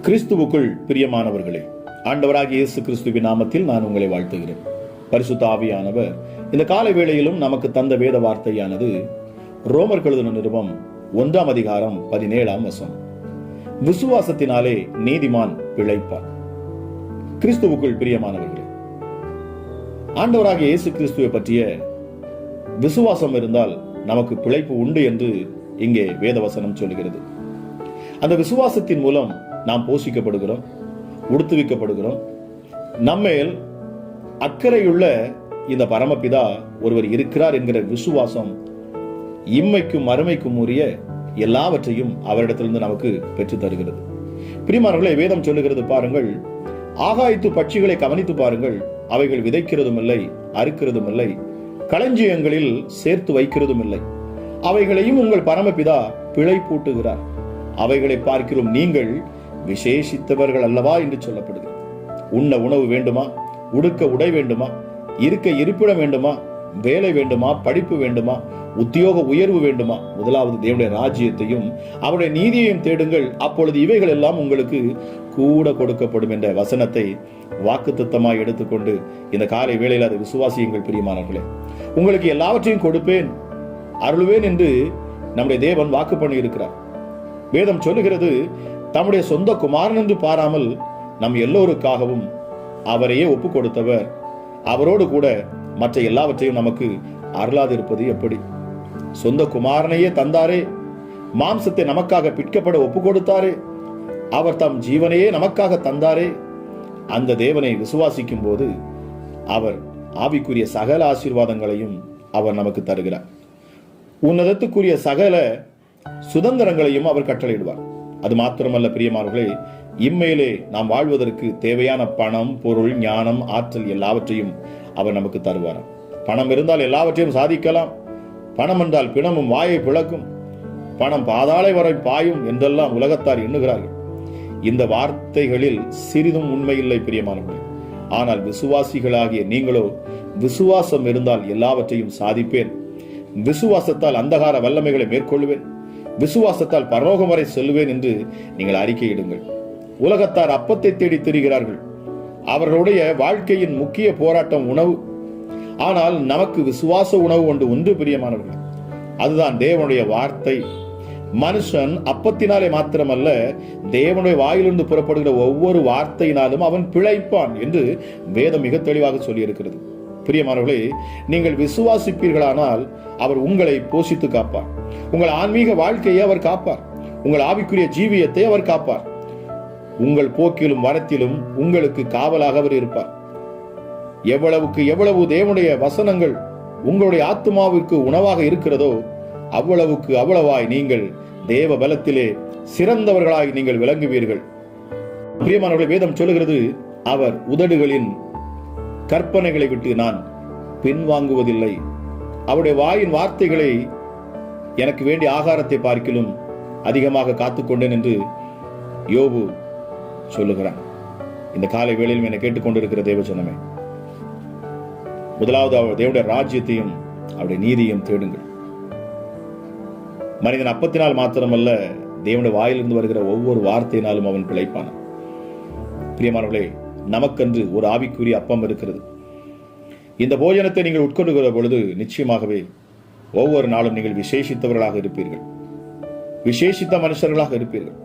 கிறிஸ்துவுக்குள் பிரியமானவர்களே, ஆண்டவராகிய இயேசு கிறிஸ்துவின் நாமத்தில் நான் உங்களை வாழ்த்துகிறேன். பரிசுத்த ஆவியானவர் இந்த காலை வேளையிலும் நமக்கு தந்த வேத வார்த்தையானது ரோமர் எழுதின நிருபம் 1 அதிகாரம் 17 வசனம். விசுவாசத்தினாலே நீதிமான் பிழைப்பான். கிறிஸ்துவுக்குள் பிரியமானவர்களே, ஆண்டவராகிய இயேசு கிறிஸ்துவை பற்றிய விசுவாசம் இருந்தால் நமக்கு பிழைப்பு உண்டு என்று இங்கே வேதவசனம் சொல்கிறது. அந்த விசுவாசத்தின் மூலம் நாம் போஷிக்கப்படுகிறோம், உடுத்துவிக்கப்படுகிறோம். நம்மேல் அக்கறையுள்ள இந்த பரமபிதா ஒருவர் இருக்கிறார் என்கிற விசுவாசம் இம்மைக்கும் மறுமைக்கும் உரிய எல்லாவற்றையும் அவரிடத்திலிருந்து நமக்கு பெற்று தருகிறது. பிரியமானவர்களே, வேதம் சொல்லுகிறது பாருங்கள், ஆகாயத்து பட்சிகளை கவனித்து பாருங்கள், அவைகள் விதைக்கிறதும் இல்லை, அறுக்கிறதும் இல்லை, களஞ்சியங்களில் சேர்த்து வைக்கிறதும் இல்லை, அவைகளையும் உங்கள் பரமபிதா பிழை பூட்டுகிறார். அவைகளை பார்க்கிறோம், நீங்கள் விசேஷித்தவர்கள் அல்லவா என்று சொல்லப்படுகிறது. உண்ண உணவு வேண்டுமா, உடுக்க உடை வேண்டுமா, இருக்க இருப்பிடம் வேண்டுமா, வேலை வேண்டுமா, படிப்பு வேண்டுமா, உத்தியோக உயர்வு வேண்டுமா, முதலாவது தேவனுடைய ராஜ்யத்தையும் அவருடைய நீதியையும் தேடுங்கள், அப்பொழுது இவைகள் எல்லாம் உங்களுக்கு கூட கொடுக்கப்படும் என்ற வசனத்தை வாக்குத்தத்தமாய் எடுத்துக்கொண்டு இந்த காலை வேளையில் அதை விசுவாசியுங்கள். பிரியமானவர்களே, உங்களுக்கு எல்லாவற்றையும் கொடுப்பேன், அருள்வேன் என்று நம்முடைய தேவன் வாக்கு பண்ணி இருக்கிறார். வேதம் சொல்லுகிறது, தம்முடைய சொந்த குமாரன் என்று பாராமல் நம் எல்லோருக்காகவும் அவரையே ஒப்பு கொடுத்தவர் அவரோடு கூட மற்ற எல்லாவற்றையும் நமக்கு அருளாதிருப்பது எப்படி? சொந்த குமாரனையே தந்தாரே, மாம்சத்தை நமக்காக பிற்கப்பட ஒப்பு கொடுத்தாரே, அவர் தம் ஜீவனையே நமக்காக தந்தாரே. அந்த தேவனை விசுவாசிக்கும் போது அவர் ஆவிக்குரிய சகல ஆசீர்வாதங்களையும் அவர் நமக்கு தருகிறார். உன்னதத்துக்குரிய சகல சுதந்திரங்களையும் அவர் கட்டளையிடுவார். அது மாத்திரமல்ல பிரியமானவர்களே, இம்மையிலே நாம் வாழ்வதற்கு தேவையான பணம், பொருள், ஞானம், ஆற்றல் எல்லாவற்றையும் அவர் நமக்கு தருவாராம். பணம் இருந்தால் எல்லாவற்றையும் சாதிக்கலாம், பணம் என்றால் பிணமும் வாயை பிளக்கும், பணம் பாதாளை வரை பாயும் என்றெல்லாம் உலகத்தார் எண்ணுகிறார்கள். இந்த வார்த்தைகளில் சிறிதும் உண்மையில்லை பிரியமானவர்களே. ஆனால் விசுவாசிகளாகிய நீங்களோ, விசுவாசம் இருந்தால் எல்லாவற்றையும் சாதிப்பேன், விசுவாசத்தால் அந்தகார வல்லமைகளை மேற்கொள்வேன், விசுவாசத்தால் பரலோகம் வரை செல்வேன் என்று நீங்கள் அறிக்கையிடுங்கள். உலகத்தார் அப்பத்தை தேடி திரிகிறார்கள். அவர்களுடைய வாழ்க்கையின் முக்கிய போராட்டம் உணவு. ஆனால் நமக்கு விசுவாச உணவு ஒன்று பிரியமானவர்கள், அதுதான் தேவனுடைய வார்த்தை. மனுஷன் அப்பத்தினாலே மாத்திரமல்ல, தேவனுடைய வாயிலிருந்து புறப்படுகிற ஒவ்வொரு வார்த்தையினாலும் அவன் பிழைப்பான் என்று வேதம் மிக தெளிவாக சொல்லி இருக்கிறது. பிரியமானவர்களே, நீங்கள் விசுவாசிப்பீர்களானால் அவர் உங்களை போஷித்து காப்பார், உங்கள் ஆன்மீக வாழ்க்கையை அவர் காப்பார், உங்கள் ஆவிக்குரிய ஜீவியத்தை அவர் காப்பார், உங்கள் போக்கிலும் வரத்திலும் உங்களுக்கு காவலாக அவர் இருப்பார். எவ்வளவுக்கு எவ்வளவு தேவனுடைய வசனங்கள் உங்களுடைய ஆத்மாவுக்கு உணவாக இருக்கிறதோ அவ்வளவுக்கு அவ்வளவாய் நீங்கள் தேவ பலத்திலே சிறந்தவர்களாய் நீங்கள் விளங்குவீர்கள். பிரியமானவர்களே, வேதம் சொல்லுகிறது, அவர் உதடுகளின் கற்பனைகளை விட்டு நான் பின்வாங்குவதில்லை, அவருடைய வாயின் வார்த்தைகளை எனக்கு வேண்டிய ஆகாரத்தை பார்க்கிலும் அதிகமாக காத்துக்கொண்டேன் என்று யோபு சொல்லுகிறான். இந்த காலை வேளையிலும் என்னை கேட்டுக்கொண்டிருக்கிற தேவஜனமே, முதலாவது அவர் தேவனுடைய ராஜ்யத்தையும் அவருடைய நீதியையும் தேடுங்கள். மனிதன் அப்பத்தினால் மாத்திரமல்ல, தேவனுடைய வாயிலிருந்து வருகிற ஒவ்வொரு வார்த்தையினாலும் அவன் பிழைப்பான். பிரியமானவர்களே, நமக்கென்று ஒரு ஆவிக்குரிய அப்பம் இருக்கிறது. இந்த போஜனத்தை நீங்கள் உட்கொள்ளுகிற பொழுது நிச்சயமாகவே ஒவ்வொரு நாளும் நீங்கள் விசேஷித்தவர்களாக இருப்பீர்கள், விசேஷித்த மனுஷர்களாக இருப்பீர்கள்.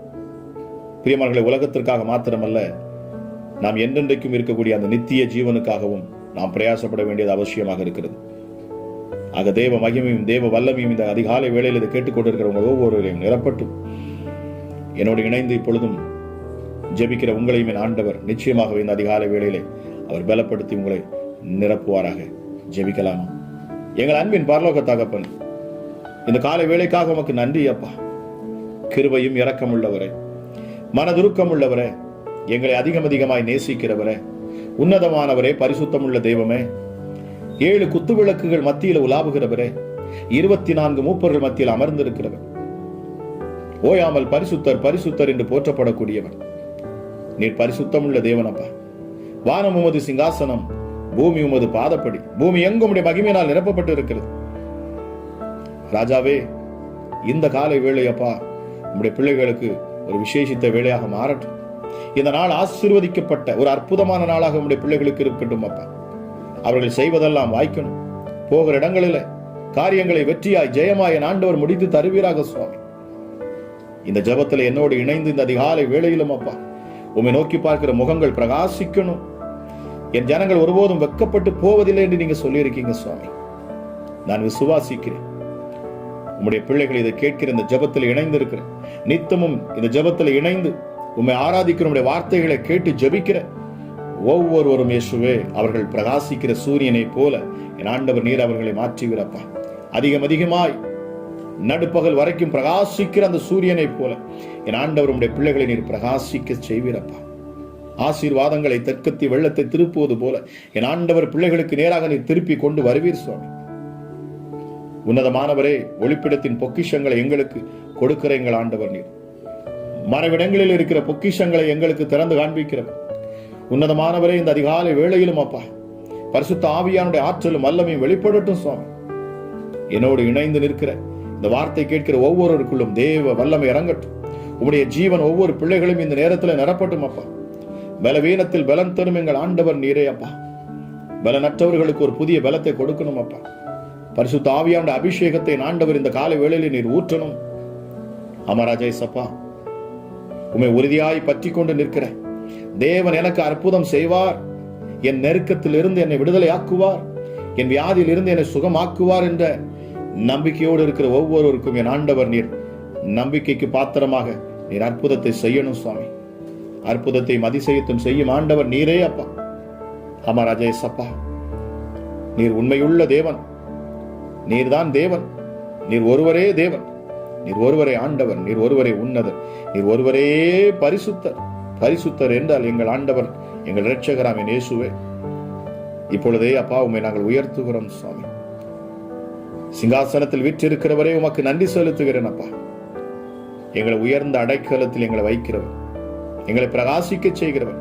பிரியமானவர்களே, உலகத்திற்காக மாத்திரமல்ல, நாம் என்றென்றைக்கும் இருக்கக்கூடிய அந்த நித்திய ஜீவனுக்காகவும் நாம் பிரயாசப்பட வேண்டியது அவசியமாக இருக்கிறது. ஆக தேவ மகிமையும் தேவ வல்லமையும் இந்த அதிகாலை வேளையில் இதை கேட்டுக்கொண்டிருக்கிறவங்க ஒவ்வொருவரையும் நிரப்பட்டும். என்னோடு இணைந்து இப்பொழுதும் ஜெபிக்கிற உங்களையும் என் ஆண்டவர் நிச்சயமாகவே இந்த அதிகாலை வேளையிலே அவர் பலப்படுத்தி உங்களை நிரப்புவாராக. ஜெபிக்கலாமா? எங்கள் அன்பின் பரலோக தகப்பன், இந்த காலை வேளைக்காக உமக்கு நன்றி அப்பா. கிருபையும் இரக்கம் உள்ளவரே, மனதுருக்கம் உள்ளவரே, எங்களை அதிகமாய் நேசிக்கிறவரே, உன்னதமானவரே, பரிசுத்தமுள்ள தெய்வமே, 7 குத்து விளக்குகள் மத்தியில் உலாவுகிறவரே, 24 மூப்பர்கள் மத்தியில் அமர்ந்திருக்கிறவர், ஓயாமல் பரிசுத்தர் பரிசுத்தர் என்று போற்றப்படக்கூடியவர் நீர் பரிசுத்தமுள்ள தேவனப்பா. வானம் உமது சிங்காசனம், பூமி உமது பாதப்படி, பூமி எங்கும் உடைய மகிமையினால் நிரப்பப்பட்டு இருக்கிறது. ராஜாவே, இந்த காலை வேளையப்பா உம்முடைய பிள்ளைகளுக்கு ஒரு விசேஷித்த வேலையாக மாறட்டும். இந்த நாள் ஆசீர்வதிக்கப்பட்ட ஒரு அற்புதமான நாளாக உடைய பிள்ளைகளுக்கு இருக்கட்டும் அப்பா. அவர்கள் செய்வதெல்லாம் வாய்க்கணும். போகிற இடங்களில் காரியங்களை வெற்றியாய் ஜெயமாய் என் ஆண்டவர் முடித்து தருவீராக சுவாமி. இந்த ஜெபத்தில் என்னோடு இணைந்து இந்த அதிகாலை வேளையிலும் அப்பா உம்மை நோக்கி பார்க்கிற முகங்கள் பிரகாசிக்கணும். என் ஜனங்கள் ஒருபோதும் வெட்கப்பட்டு போவதில்லை என்று நீங்க சொல்லியிருக்கீங்க சுவாமி. நான் விசுவாசிக்கிறேன். உம்முடைய பிள்ளைகள் இதை கேட்கிற இந்த ஜெபத்தில் இணைந்து இருக்கிறேன். நித்தமும் இந்த ஜெபத்தில் இணைந்து உம்மை ஆராதிக்கிற உம்முடைய வார்த்தைகளை கேட்டு ஜெபிக்கிற ஒவ்வொருவரும் இயேசுவே அவர்கள் பிரகாசிக்கிற சூரியனை போல என் ஆண்டவர் நீர் அவர்களை மாற்றுவீரப்பா. அதிகமாய் நடுப்பகல் வரைக்கும் பிரகாசிக்கிற அந்த சூரியனை போல என் ஆண்டவர் உம்முடைய பிள்ளைகளை நீர் பிரகாசிக்க செய்வீரப்பா. ஆசீர்வாதங்களை தெற்கத்தி வெள்ளத்தை திருப்புவது போல என் ஆண்டவர் பிள்ளைகளுக்கு நேராக நீர் திருப்பி கொண்டு வருவீர் சுவாமி. உன்னதமானவரே, ஒளிப்பிடத்தின் பொக்கிஷங்களை எங்களுக்கு கொடுக்கிற எங்கள் ஆண்டவர் நீர். மறைவிடங்களில் இருக்கிற பொக்கிஷங்களை எங்களுக்கு திறந்து காண்பிக்கிறவர் உன்னதமானவரே, இந்த அதிகாலை வேளையிலும் அப்பா பரிசுத்த ஆவியானுடைய ஆற்றலும் வல்லமையும் வெளிப்படட்டும் சுவாமி. என்னோடு இணைந்து நிற்கிற இந்த வார்த்தை கேட்கிற ஒவ்வொருவருக்குள்ளும் தேவ வல்லமை இறங்கட்டும். உம்முடைய ஜீவன் ஒவ்வொரு பிள்ளைகளும் இந்த நேரத்தில் நிரப்பட்டும் அப்பா. பலவீனத்தில் பலன் தரும் எங்கள் ஆண்டவர் நீரே அப்பா. பலனற்றவர்களுக்கு ஒரு புதிய பலத்தை கொடுக்கணும் அப்பா. பரிசுத்த ஆவியானுடைய அபிஷேகத்தை ஆண்டவர் இந்த காலை வேளையில் நீர் ஊற்றணும். அமராஜே சப்பா, உம்மை உறுதியாய் பற்றி கொண்டு நிற்கிற தேவன் எனக்கு அற்புதம் செய்வார், என் நெருக்கத்தில் இருந்து என்னை விடுதலை ஆக்குவார், என் வியாதியில் இருந்து என்னை சுகமாக்குவார் என்ற நம்பிக்கையோடு இருக்கிற ஒவ்வொருவருக்கும் என் ஆண்டவர் நீர் நம்பிக்கைக்கு பாத்திரமாக நீர் அற்புதத்தை செய்யணும் சுவாமி. அற்புதத்தையும் அதிசயத்தையும் செய்யும் ஆண்டவர் நீரே அப்பா. அமராஜே சப்பா, நீர் உண்மையுள்ள தேவன், நீர்தான் தேவன், நீர் ஒருவரே தேவன், நீர் ஒருவரே ஆண்டவர், நீர் ஒருவரே உன்னதர், நீர் ஒருவரே பரிசுத்தர். பரிசுத்தர் என்றால் எங்கள் ஆண்டவர், எங்கள் இரட்சகராம் என் இயேசுவே. இப்பொழுதே அப்பா உம்மை நாங்கள் உயர்த்துகிறோம் சுவாமி. சிங்காசனத்தில் வீற்றிருக்கிறவரே உமக்கு நன்றி செலுத்துகிறேன் அப்பா. எங்களை உயர்ந்த அடைக்கலத்தில் எங்களை வைக்கிறவர், எங்களை பிரகாசிக்க செய்கிறவர்,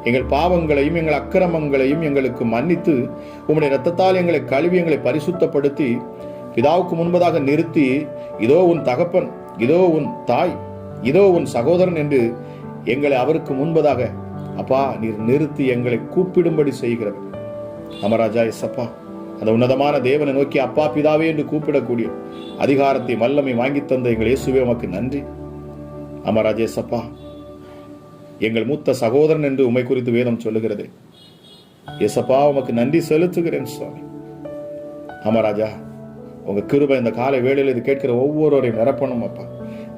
எங்கள் பாவங்களையும் எங்கள் அக்கிரமங்களையும் எங்களுக்கு மன்னித்து உம்முடைய இரத்தத்தால் எங்களை கழுவி எங்களை பரிசுத்தப்படுத்தி பிதாவுக்கு முன்பதாக நிறுத்தி, இதோ உன் தகப்பன், இதோ உன் தாய், இதோ உன் சகோதரன் என்று எங்களை அவருக்கு முன்பதாக அப்பா நீர் நிறுத்தி எங்களை கூப்பிடும்படி செய்கிறவர். அமராஜா எஸ்அப்பா, அந்த உன்னதமான தேவனை நோக்கி அப்பா பிதாவே என்று கூப்பிடக்கூடிய அதிகாரத்தை வல்லமை வாங்கி தந்த எங்கள் இயேசுவே உமக்கு நன்றி. அமராஜா எஸ்அப்பா, எங்கள் மூத்த சகோதரன் என்று உம்மை குறித்து வேதம் சொல்லுகிறது. எஸ்அப்பா உமக்கு நன்றி செலுத்துகிறேன் சுவாமி. அமராஜா, உங்க கிருபை இந்த காலை வேளையில் இது கேட்கிற ஒவ்வொருவரையும் நிரப்பணும் அப்பா.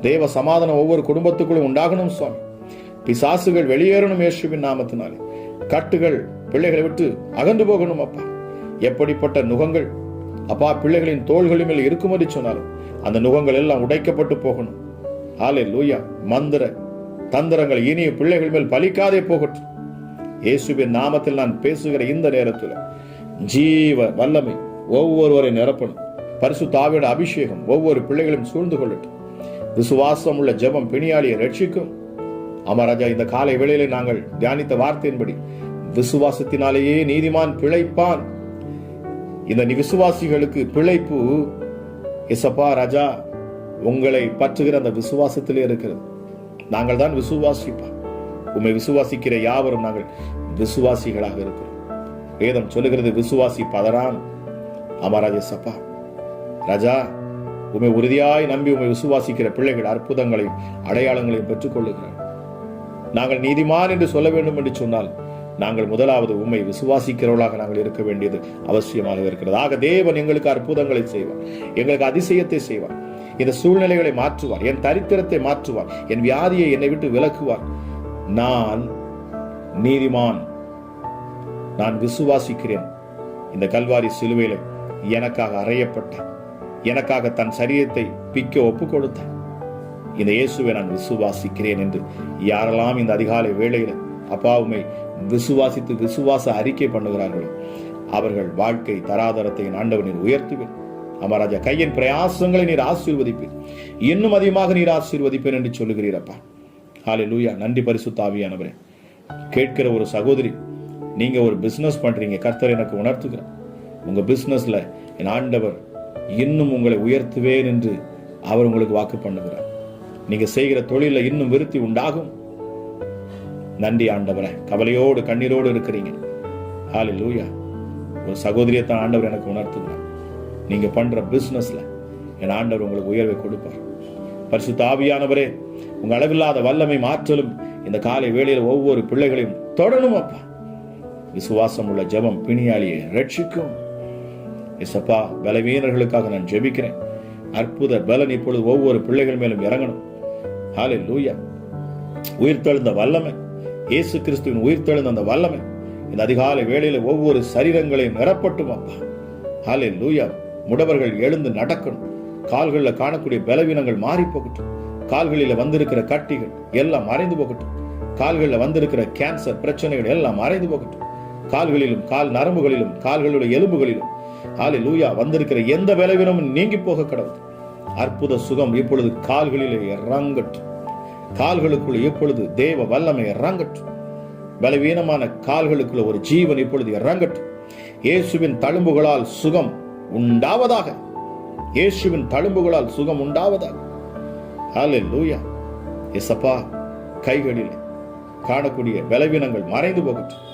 தேவ சமாதானம் ஒவ்வொரு குடும்பத்துக்குள்ளும் உண்டாகணும் சுவாமி. பிசாசுகள் வெளியேறணும் இயேசுவின் நாமத்தினாலே. கட்டுகள் பிள்ளைகளை விட்டு அகன்று போகணும் அப்பா. எப்படிப்பட்ட நுகங்கள் அப்பா பிள்ளைகளின் தோள்களின் மேல் இருக்கும்படி சொன்னாலும் அந்த நுகங்கள் எல்லாம் உடைக்கப்பட்டு போகணும். ஹல்லேலூயா. மந்திர தந்திரங்கள் இனிய பிள்ளைகள் மேல் பலிக்காதே போகட்டும். இயேசுவின் நாமத்தில் நான் பேசுகிற இந்த நேரத்தில் ஜீவ வல்லமை ஒவ்வொருவரை நிரப்பணும். பரிசுத்த ஆவியோட அபிஷேகம் ஒவ்வொரு பிள்ளைகளும் சூழ்ந்து கொள்ளட்டும். விசுவாசம் உள்ள ஜெபம் பிணியாளியை ரட்சிக்கும். அமராஜா, இந்த காலை வேளையிலே நாங்கள் தியானித்த வார்த்தையின்படி விசுவாசத்தினாலேயே நீதிமான் பிழைப்பான். இந்த விசுவாசிகளுக்கு பிழைப்பு எசப்பா ராஜா உங்களை பற்றுகிற அந்த விசுவாசத்திலே இருக்கிறது. நாங்கள் தான் விசுவாசிப்பா. உம்மை விசுவாசிக்கிற யாவரும் நாங்கள் விசுவாசிகளாக இருக்கிறோம். வேதம் சொல்லுகிறது விசுவாசி பதறான். அமராஜா சப்பா ராஜா, உம்மை உறுதியாய் நம்பி உம்மை விசுவாசிக்கிற பிள்ளைகள் அற்புதங்களையும் அடையாளங்களையும் பெற்றுக் கொள்ளுகிறார். நாங்கள் நீதிமான் என்று சொல்ல வேண்டும் என்று சொன்னால் நாங்கள் முதலாவது உம்மை விசுவாசிக்கிறவர்களாக நாங்கள் இருக்க வேண்டியது அவசியமாக இருக்கிறது. ஆக தேவன் எங்களுக்கு அற்புதங்களை செய்வார், எங்களுக்கு அதிசயத்தை செய்வார், இந்த சூழ்நிலைகளை மாற்றுவார், என் தரித்திரத்தை மாற்றுவார், என் வியாதியை என்னை விட்டு விலக்குவார். நான் நீதிமான், நான் விசுவாசிக்கிறேன். இந்த கல்வாரி சிலுவையில எனக்காக அறையப்பட்ட, எனக்காக தன் சரீரத்தை பிக்க ஒப்பு கொடுத்த இந்த இயேசுவை நான் விசுவாசிக்கிறேன் என்று யாரெல்லாம் இந்த அதிகாலை வேளையில அப்பாவுமை விசுவாசித்து விசுவாச அறிக்கை பண்ணுகிறார்களோ அவர்கள் வாழ்க்கை தராதரத்தை ஆண்டவனின் உயர்த்துவேன். அமராஜா, கையின் பிரயாசங்களை நீர் ஆசீர்வதிப்பேன், இன்னும் அதிகமாக நீர் ஆசீர்வதிப்பேன் என்று சொல்லுகிறீரப்பா. ஹல்லேலூயா. நன்றி பரிசுத்த ஆவியானவரே. கேட்கிற ஒரு சகோதரி, நீங்க ஒரு பிசினஸ் பண்றீங்க, கர்த்தர் எனக்கு உணர்த்துகிறார். உங்க பிசினஸ்ல என் ஆண்டவர் இன்னும் உங்களை உயர்த்துவேன் என்று அவர் உங்களுக்கு வாக்கு பண்ணுகிறார். நீங்க செய்கிற தொழில இன்னும் விருத்தி உண்டாகும். நன்றி ஆண்டவரே. கவலையோடு கண்ணீரோடு இருக்கிறீங்க. ஹல்லேலூயா. ஒரு சகோதரியத்தான் ஆண்டவர் எனக்கு உணர்த்துகிறார். நீங்க பண்ற பிசினஸ்ல என் ஆண்டவர் உங்களுக்கு உயர்வை கொடுப்பார். பரிசுத்த ஆவியானவரே, உங்க அளவில்லாத வல்லமை மாற்றலும் இந்த காலை வேளையில் ஒவ்வொரு பிள்ளைகளையும் தொடரும் அப்பா. விசுவாசம் உள்ள ஜெபம் பிணியாளியை ரட்சிக்கும். இசப்பா, பலவீனர்களுக்காக நான் ஜெபிக்கிறேன். அற்புத பலன் இப்பொழுது ஒவ்வொரு பிள்ளைகள் மேலும் இறங்கணும். ஹல்லேலூயா. உயிர்த்தெழுந்த வல்லமை, இயேசு கிறிஸ்துவின் உயிர்த்தெழுந்த அந்த வல்லமை இந்த அதிகாலை வேளையில ஒவ்வொரு சரீரங்களையும் நிரப்பட்டும் அப்பா. ஹல்லேலூயா. முடவர்கள் எழுந்து நடக்கணும். கால்களில் காணக்கூடிய பலவீனங்கள் மாறி போகட்டும். கால்களில் வந்திருக்கிற கட்டிகள் எல்லாம் மறைந்து போகட்டும். கால்களில் வந்திருக்கிற கேன்சர் பிரச்சனைகள் எல்லாம் மறைந்து போகட்டும். கால்களிலும் கால் நரம்புகளிலும் கால்களுடைய எலும்புகளிலும் ஹல்லேலூயா வந்திருக்கிற எந்த பலவீனமும் நீங்கி போக கடவுள். அற்புத சுகம் இப்பொழுது கால்களிலே இறங்கட்டும். கால்களுக்குள்ள இப்பொழுது தேவ வல்லமை இறங்கட்டும். பலவீனமான கால்களுக்குள்ள ஒரு ஜீவன் இப்பொழுது இறங்கட்டும். இயேசுவின் தழும்புகளால் சுகம் உண்டாவதாக. இயேசுவின் தழும்புகளால் சுகம் உண்டாவதாக. ஹல்லேலூயா. இயேசப்பா, கைகளிலே காணக்கூடிய பலவீனங்கள் மறைந்து போகட்டும்.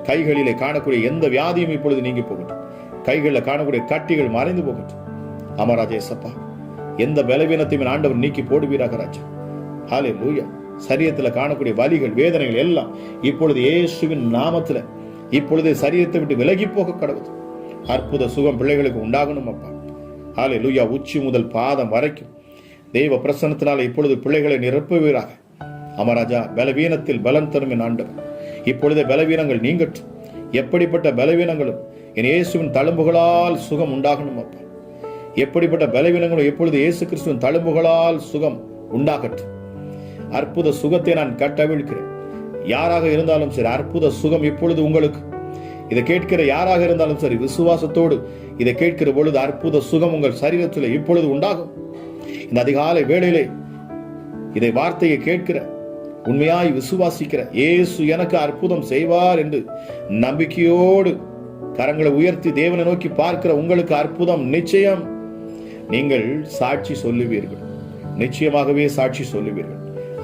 கைகளிலே காணக்கூடிய எந்த வியாதியும் இப்பொழுது நீங்கி போகட்டும். கைகளில் காணக்கூடிய கட்டிகள் மறைந்து போகட்டும். அமராஜா இயேசப்பா, எந்த பலவீனத்தையும் ஆண்டவர் நீக்கி போடுவீராக ராஜா. ஹல்லேலூயா. சரீரத்தில் காணக்கூடிய வலிகள் வேதனைகள் எல்லாம் இப்பொழுது இயேசுவின் நாமத்தில் இப்பொழுது சரீரத்தை விட்டு விலகி போக கடவுள். அற்புத சுகம் பிள்ளைகளுக்கு உண்டாகணும் அப்பா. ஹல்லேலூயா. உச்சி முதல் பாதம் வரைக்கும் தெய்வ பிரசன்னத்தினால் இப்பொழுது பிள்ளைகளை நிரப்புவீராக. அமராஜா, பலவீனத்தில் பலன் தரும் என் ஆண்டவர். இப்பொழுதே பலவீனங்கள் நீங்கட்டும். எப்படிப்பட்ட பலவீனங்களும் என் இயேசுவின் தழும்புகளால் சுகம் உண்டாகணும் அப்பா. எப்படிப்பட்ட பலவீனங்களும் இப்பொழுது இயேசு கிறிஸ்துவின் தழும்புகளால் சுகம் உண்டாகட்டும். அற்புத சுகத்தை நான் கட்டவிழ்க்கிறேன். யாராக இருந்தாலும் சரி, அற்புத சுகம் இப்பொழுது உங்களுக்கு. இதை கேட்கிற யாராக இருந்தாலும் சரி, விசுவாசத்தோடு இதை கேட்கிற பொழுது அற்புத சுகம் உங்கள் சரீரத்தில் இப்பொழுது உண்டாகும். இந்த அதிகாலை வேளையிலே இதை வார்த்தையை கேட்கிற உண்மையாய் விசுவாசிக்கிற இயேசு எனக்கு அற்புதம் செய்வார் என்று நம்பிக்கையோடு கரங்களை உயர்த்தி தேவனை நோக்கி பார்க்கிற உங்களுக்கு அற்புதம் நிச்சயம். நீங்கள் சாட்சி சொல்லுவீர்கள். நிச்சயமாகவே சாட்சி சொல்லுவீர்கள்.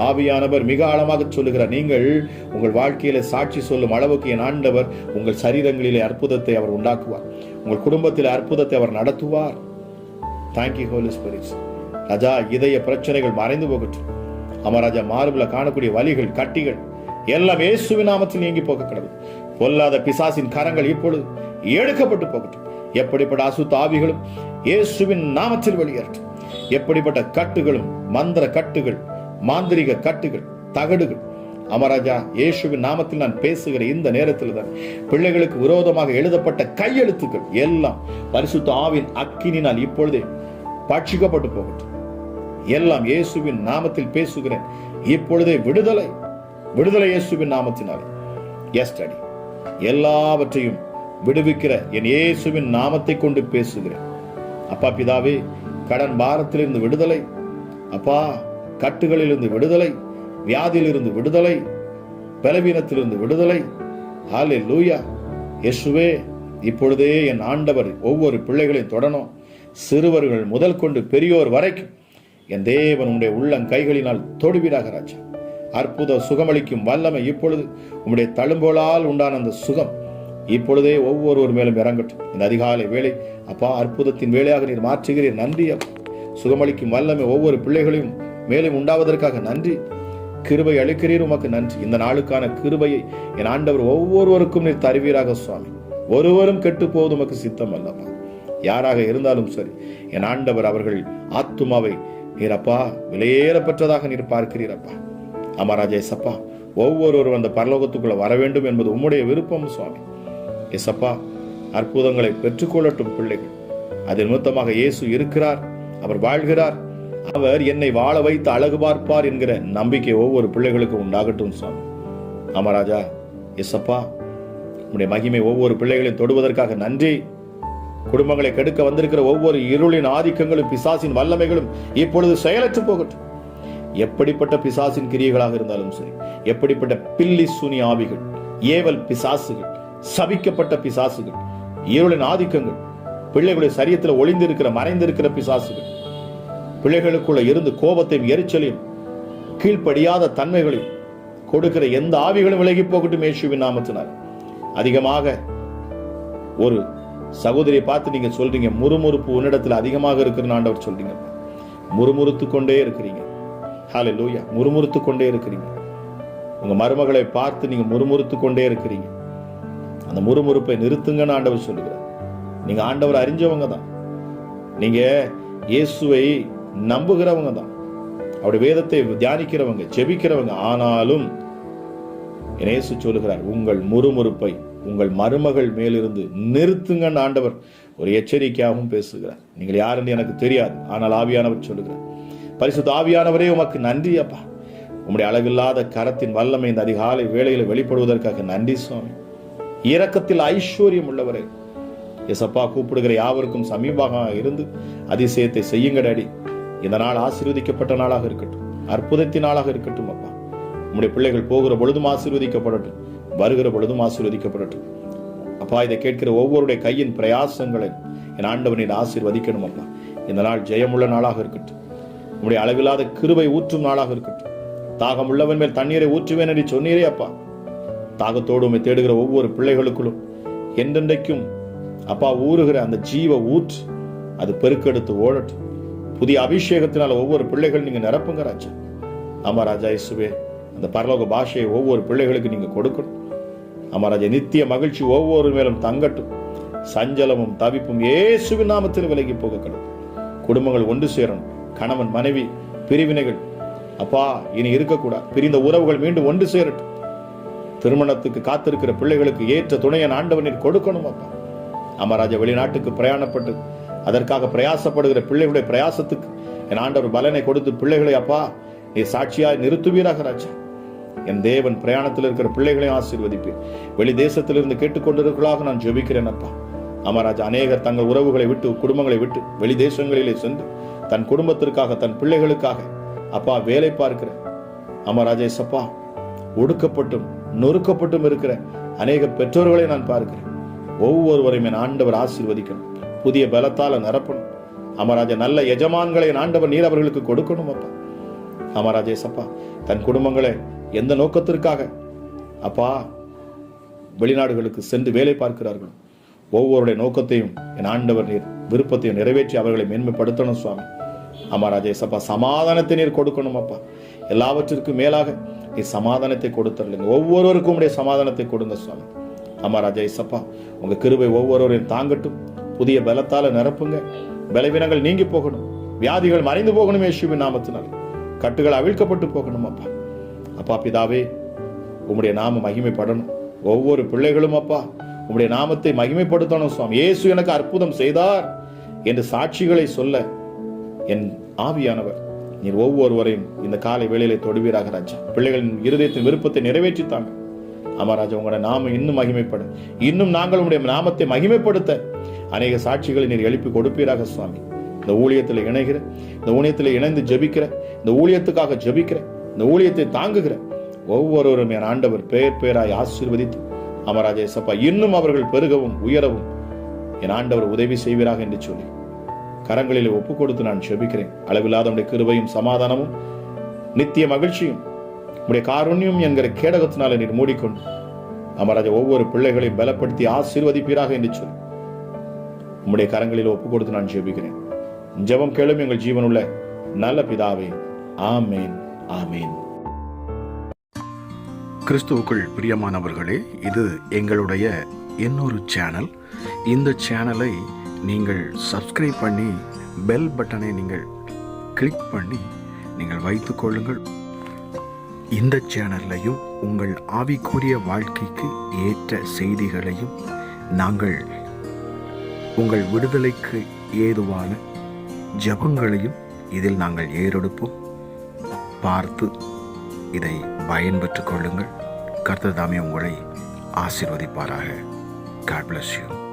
ஆவியானவர் மிக ஆழமாக சொல்லுகிறார். நீங்கள் உங்கள் வாழ்க்கையில சாட்சி சொல்லும் அளவுக்கு என் ஆண்டவர் உங்கள் சரீரங்களிலே அற்புதத்தை அவர் உண்டாக்குவார். உங்கள் குடும்பத்தில் அற்புதத்தை அவர் நடத்துவார். Thank you Holi spirit. ராஜா, இதய பிரச்சனைகள் மறைந்து போகட்டும். அமராஜா, மார்புல காணக்கூடிய வலிகள் கட்டிகள் எல்லாம் இயேசுவின் நாமத்தில் நீங்கி போக கடவுள். பொல்லாத பிசாசின் கரங்கள் இப்பொழுது எடுக்கப்பட்டு போகட்டும். எப்படிப்பட்ட அசுத்த ஆவிகளும் இயேசுவின் நாமத்தில் வெளியேறட்டும். எப்படிப்பட்ட கட்டுகளும் மந்திர கட்டுகள் மாந்திரிக கட்டுகள் தகடுகள் அமராஜா, இயேசுவின் நாமத்தில் நான் பேசுகிற இந்த நேரத்தில் தான் பிள்ளைகளுக்கு விரோதமாக எழுதப்பட்ட கையெழுத்துக்கள் எல்லாம் பரிசுத்த ஆவின் அக்கினினால் இப்பொழுதே பட்சிக்கப்பட்டு போகட்டும். எல்லாம் இயேசுவின் நாமத்தில் பேசுகிறேன். இப்பொழுதே விடுதலை, விடுதலை இயேசுவின் நாமத்தினால். எஸ்டடி எல்லாவற்றையும் விடுவிக்கிற என் இயேசுவின் நாமத்தை கொண்டு பேசுகிறேன். அப்பா பிதாவே, கடன் பாரத்திலிருந்து விடுதலை அப்பா, கட்டுகளிலிருந்து விடுதலை, வியாதியிலிருந்து விடுதலை, பலவீனத்திலிருந்து விடுதலை. ஹல்லேலூயா. இயேசுவே, இப்பொழுதே என் ஆண்டவர் ஒவ்வொரு பிள்ளைகளையும் தொடணும். சிறுவர்கள் முதல் கொண்டு பெரியோர் வரைக்கும் என் தேவன் உம்முடைய உள்ளம் கைகளினால் தொடுவீராக ராஜா. அற்புத சுகமளிக்கும் வல்லமை இப்பொழுது உம்முடைய தழும்போலால் உண்டான அந்த சுகம் இப்பொழுதே ஒவ்வொருவர் மேலும் இறங்கட்டும். இந்த அதிகாலை வேளை அப்பா, அற்புதத்தின் வேளையாக நீர் மாற்றுகிறீர். நன்றி அப்பா. சுகமளிக்கும் வல்லமை ஒவ்வொரு பிள்ளைகளையும் மேலும் உண்டாவதற்காக நன்றி. கிருபை அளிக்கிறீர், உமக்கு நன்றி. இந்த நாளுக்கான கிருபையை என் ஆண்டவர் ஒவ்வொருவருக்கும் நீர் தருவீராக சுவாமி. ஒருவரும் கெட்டு போவது உமக்கு சித்தம் அல்லப்பா. யாராக இருந்தாலும் சரி, என் ஆண்டவர் அவர்கள் ஆத்துமாவை நீரப்பா விலையேறப்பட்டதாக நீர் பார்க்கிறீரப்பா. அமராஜா எசப்பா, ஒவ்வொருவரும் அந்த பரலோகத்துக்குள்ள வர வேண்டும் என்பது உம்முடைய விருப்பம் சுவாமி. எசப்பா, அற்புதங்களை பெற்றுக்கொள்ளட்டும் பிள்ளைகள். அது நிமித்தமாக இயேசு இருக்கிறார், அவர் வாழ்கிறார், அவர் என்னை வாழ வைத்து அழகு பார்ப்பார் என்கிற நம்பிக்கை ஒவ்வொரு பிள்ளைகளுக்கும் உண்டாகட்டும் சுவாமி. அமராஜா எசப்பா, உம்முடைய மகிமை ஒவ்வொரு பிள்ளைகளையும் தொடுவதற்காக நன்றி. குடும்பங்களை கெடுக்க வந்திருக்கிற ஒவ்வொரு இருளின் ஆதிக்கங்களும் பிசாசின் வல்லமைகளும் இப்பொழுது செயலற்று போகட்டும். எப்படிப்பட்ட பிசாசின் கிரியைகளாக இருந்தாலும் சரி, எப்படிப்பட்ட பில்லி சூனி ஆவிகள், ஏவல் பிசாசுகள், சபிக்கப்பட்ட பிசாசுகள், இருளின் ஆதிக்கங்கள், பிள்ளைகளுடைய சரீரத்தில் ஒளிந்திருக்கிற மறைந்திருக்கிற பிசாசுகள், பிள்ளைகளுக்குள்ள இருந்து கோபத்தையும் எரிச்சலையும் கீழ்ப்படியாத தன்மைகளையும் கொடுக்கிற எந்த ஆவிகளும் விலகி போகட்டும் இயேசுவின் நாமத்தினால். அதிகமாக ஒரு சகோதரியை பார்த்து நீங்க சொல்றீங்க, முறுமுறுப்பு உன்னிடத்தில் அதிகமாக இருக்கிற ஆண்டவர் சொல்றீங்க. முறுமுறுத்து கொண்டே இருக்கிறீங்க. ஹல்லேலூயா. முறுமுறுத்து கொண்டே இருக்கிறீங்க. உங்க மருமகளை பார்த்து நீங்க முறுமுறுத்து கொண்டே இருக்கிறீங்க. அந்த முறுமுறுப்பை நிறுத்துங்கன்னு ஆண்டவர் சொல்லுகிறார். நீங்க ஆண்டவர் அறிஞ்சவங்க தான், நீங்க இயேசுவை நம்புகிறவங்க தான், அவருடைய வேதத்தை தியானிக்கிறவங்க, ஜெபிக்கிறவங்க. ஆனாலும் இயேசு சொல்லுகிறார், உங்கள் முறுமுறுப்பை உங்கள் மருமகள் மேலிருந்து நிறுத்துங்கன்னு ஆண்டவர் ஒரு எச்சரிக்கையாகவும் பேசுகிறார். நீங்கள் யார் என்று எனக்கு தெரியாது, ஆனால் ஆவியானவர் சொல்லுகிறார். பரிசுத்த ஆவியானவரே உமக்கு நன்றி அப்பா. உம்முடைய அளவில்லாத கரத்தின் வல்லமை இந்த அதிகாலை வேளையில் வெளிப்படுவதற்காக நன்றி சுவாமி. இரக்கத்தில் ஐஸ்வர்யம் உள்ளவரே எசப்பா, கூப்பிடுகிற யாவருக்கும் சமீபமாக இருந்து அதிசயத்தை செய்யுங்க டாடி. இந்த நாள் ஆசீர்வதிக்கப்பட்ட நாளாக இருக்கட்டும், அற்புதத்தின் நாளாக இருக்கட்டும் அப்பா. உம்முடைய பிள்ளைகள் போகிற பொழுதும் ஆசீர்வதிக்கப்படட்டும், வருகிற பொழுதும் ஆசீர்வதிக்கப்படட்டும் அப்பா. இதை கேட்கிற ஒவ்வொருடைய கையின் பிரயாசங்களை என் ஆண்டவனின் ஆசீர்வதிக்கணும் அப்பா. இந்த நாள் ஜெயமுள்ள நாளாக இருக்கட்டும், உம்முடைய அளவில்லாத கிருபை ஊற்றும் நாளாக இருக்கட்டும். தாகம் உள்ளவன் மேல் தண்ணீரை ஊற்றுவேன் என்று சொன்னீரே அப்பா. தாகத்தோடு உம்மை தேடுகிற ஒவ்வொரு பிள்ளைகளுக்குள்ளும் என்றென்றைக்கும் அப்பா ஊறுகிற அந்த ஜீவ ஊற்று அது பெருக்கெடுத்து ஓடட்டும். புதிய அபிஷேகத்தினால ஒவ்வொரு பிள்ளைகள் நீங்க நிரப்புங்க ராஜா. ஆமா ராஜா இயேசுவே, அந்த பரலோக பாஷையை ஒவ்வொரு பிள்ளைகளுக்கு நீங்க கொடுக்கணும். ஆமா ராஜா, நித்திய மகிழ்ச்சி ஒவ்வொரு மேலும் தங்கட்டும். சஞ்சலமும் தவிப்பும் இயேசுவின் நாமத்தில் விலகி போகக்கூடும். குடும்பங்கள் ஒன்று சேரணும். கணவன் மனைவி பிரிவினைகள் அப்பா இனி இருக்கக்கூடாது. பிரிந்த உறவுகள் மீண்டும் ஒன்று சேரட்டும். திருமணத்துக்கு காத்திருக்கிற பிள்ளைகளுக்கு ஏற்ற துணையை ஆண்டவனில் கொடுக்கணும் அப்பா. அமராஜா, வெளிநாட்டுக்கு பிரயாணப்பட்டு அதற்காக பிரயாசப்படுகிற பிள்ளைகளுடைய பிரயாசத்துக்கு என் ஆண்டவர் பலனை கொடுத்து பிள்ளைகளை அப்பா நீ சாட்சியாய் நிறுத்துவீராக ராஜா. என் தேவன் பிரயாணத்தில் இருக்கிற பிள்ளைகளையும் ஆசீர்வதிப்பேன். வெளி தேசத்திலிருந்து கேட்டுக்கொண்டிருக்கலாக நான் ஜெபிக்கிறேன் அப்பா. அமராஜா, அநேகர் தங்கள் உறவுகளை விட்டு குடும்பங்களை விட்டு வெளி தேசங்களிலே சென்று தன் குடும்பத்திற்காக தன் பிள்ளைகளுக்காக அப்பா வேலை பார்க்கிற அமராஜா சப்பா ஒடுக்கப்பட்டும் நொறுக்கப்பட்டும் இருக்கிற அநேக பெற்றோர்களை நான் பார்க்கிறேன். ஒவ்வொருவரையும் என் ஆண்டவர் ஆசீர்வதிக்கணும், புதிய பலத்தால நிரப்பணும். அமராஜா, நல்ல எஜமான்களை என் ஆண்டவர் நீர் அவர்களுக்கு கொடுக்கணும் அப்பா. அமராஜே சப்பா, தன் குடும்பங்களை எந்த நோக்கத்திற்காக அப்பா வெளிநாடுகளுக்கு சென்று வேலை பார்க்கிறார்கள், ஒவ்வொருடைய நோக்கத்தையும் என் ஆண்டவர் நீர் விருப்பத்தையும் நிறைவேற்றி அவர்களை மேன்மைப்படுத்தணும் சுவாமி. அமராஜே சப்பா, சமாதானத்தை நீர் கொடுக்கணும் அப்பா. எல்லாவற்றிற்கும் மேலாக நீ சமாதானத்தை கொடுத்துருங்க. ஒவ்வொருவருக்கும் உடைய சமாதானத்தை கொடுங்க சுவாமி. அமராஜா சப்பா, உங்க கிருபை ஒவ்வொருவரையும் தாங்கட்டும். புதிய பலத்தால நிரப்புங்க. பலவீனங்கள் நீங்கி போகணும், வியாதிகள் மறைந்து போகணும் இயேசுவின் நாமத்தினால். கட்டுகள் அவிழ்க்கப்பட்டு போகணும் அப்பா. அப்பா பிதாவே, உம்முடைய நாம மகிமைப்படணும். ஒவ்வொரு பிள்ளைகளும் அப்பா உம்முடைய நாமத்தை மகிமைப்படுத்தணும் சுவாமி. இயேசு எனக்கு அற்புதம் செய்தார் என்று சாட்சிகளை சொல்ல என் ஆவியானவர் நீர் ஒவ்வொருவரையும் இந்த காலை வேளையிலே தொடுவீராக ராஜா. பிள்ளைகளின் இருதயத்தின் விருப்பத்தை நிறைவேற்றித்தாங்க. அமராஜா, உங்களுடைய நாமம் இன்னும் மகிமைப்பட, இன்னும் நாங்கள் உங்களுடைய நாமத்தை மகிமைப்படுத்த அநேக சாட்சிகளை நீர் எழுப்பி கொடுப்பீராக சுவாமி. இந்த ஊழியத்தில் இணைகிற, இந்த ஊழியத்தில் இணைந்து ஜெபிக்கிற, இந்த ஊழியத்துக்காக ஜெபிக்கிற, இந்த ஊழியத்தை தாங்குகிற ஒவ்வொருவரும் என் ஆண்டவர் பெயர் பெயராய் ஆசீர்வதித்து அமராஜா சப்பா இன்னும் அவர்கள் பெருகவும் உயரவும் என் ஆண்டவர் உதவி செய்வீராக என்று சொல்லி கரங்களிலே ஒப்பு கொடுத்து நான் ஜெபிக்கிறேன். அளவில்லாத உடைய கிருபையும் சமாதானமும் நித்திய மகிழ்ச்சியும் உடைய காருண்யம் என்கிற கேடகத்தினால நீர் மூடிக்கொண்டு அமராஜா ஒவ்வொரு பிள்ளைகளையும் பலப்படுத்தி ஆசீர்வதிப்பீராக என்று சொல்லி உம்முடைய கரங்களில் ஒப்பு கொடுத்து நான் ஜெபிக்கிறேன். ஜெபம் கேளும் எங்கள் ஜீவனுள்ள நல்ல பிதாவே, ஆமேன், ஆமேன். கிறிஸ்துவுக்குள் பிரியமானவர்களே, இது எங்களுடைய இன்னொரு சேனல். இந்த சேனலை நீங்கள் சப்ஸ்கிரைப் பண்ணி பெல் பட்டனை நீங்கள் கிளிக் பண்ணி நீங்கள் வைத்துக் கொள்ளுங்கள். இந்த சேனல்லையும் உங்கள் ஆவிக்குரிய வாழ்க்கைக்கு ஏற்ற செய்திகளையும் நாங்கள் உங்கள் விடுதலைக்கு ஏதுவான ஜெபங்களையும் இதில் நாங்கள் ஏறெடுப்போம். பார்த்து இதை பயன்பெற்றுக் கொள்ளுங்கள். கர்த்தர் தாமே உங்களை ஆசீர்வதிப்பாராக. God bless you.